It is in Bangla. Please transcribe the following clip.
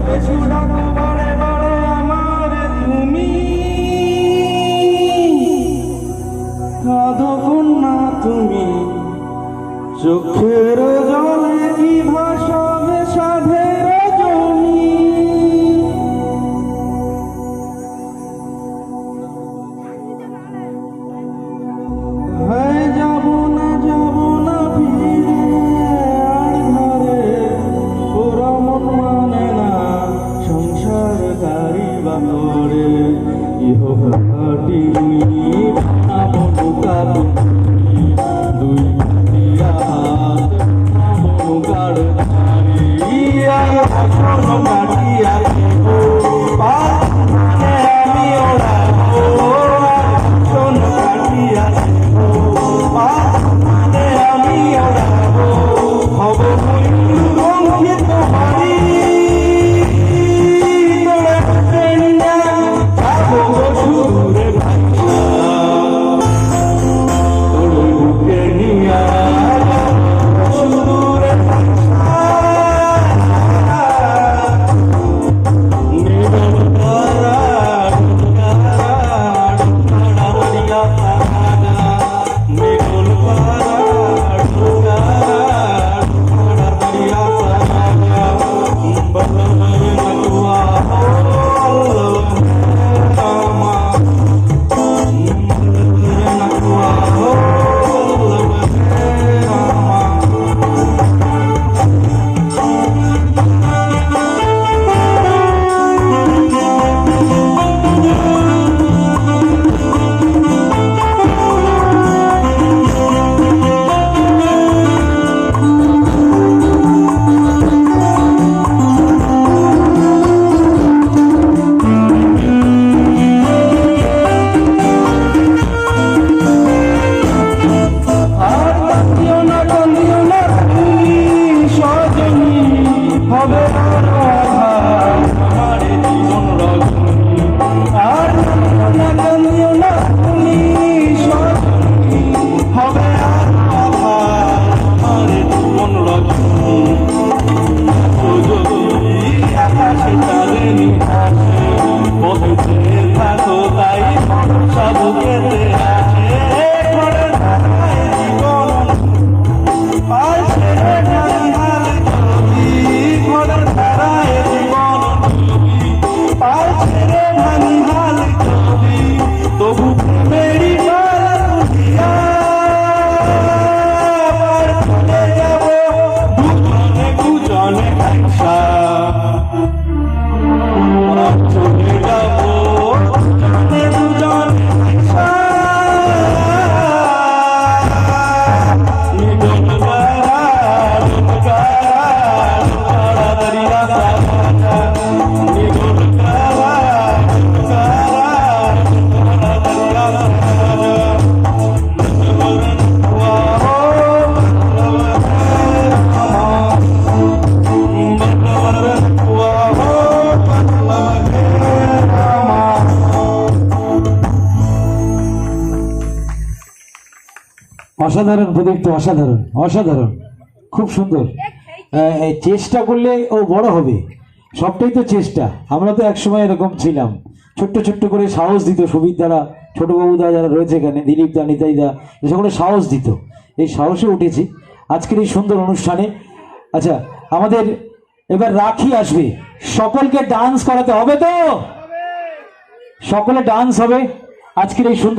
কিছু ডাকো বারে বারে আমার তুমি কাঁদো কন্যা তুমি চোখের জলে কি ভাসাবে সাধের জমি যাব না ফিরে আর ঘরে ওরা মন মানে না সংসার গাড়ি বাহরে ইহঘাটি আমনুকা দুই মনুকার কাটিয়া আমি ওরা শোন কাটিয়া আমি ওরা হব রঙ্গিত হারি তোরা প্রেমিয়া যাবো সুরে ভাষা তোর বুকে নিয়া সুরে অসাধারণ প্রদীপ্ত, অসাধারণ অসাধারণ, খুব সুন্দর। চেষ্টা করলে ও বড় হবে, সবটাই তো চেষ্টা। আমরা তো একসময় এরকম ছিলাম, ছোট্ট ছোট্ট করে সাহস দিত সুবির দ্বারা, ছোটবাবুদা যারা রয়েছে এখানে, দিলীপ দা, নিতাই দা, এ সকলে সাহস দিত। এই সাহসে উঠেছি আজকের এই সুন্দর অনুষ্ঠানে। আচ্ছা, আমাদের এবার রাখি আসবে, সকলকে ডান্স করাতে হবে তো, সকলে ডান্স হবে আজকের এই সুন্দর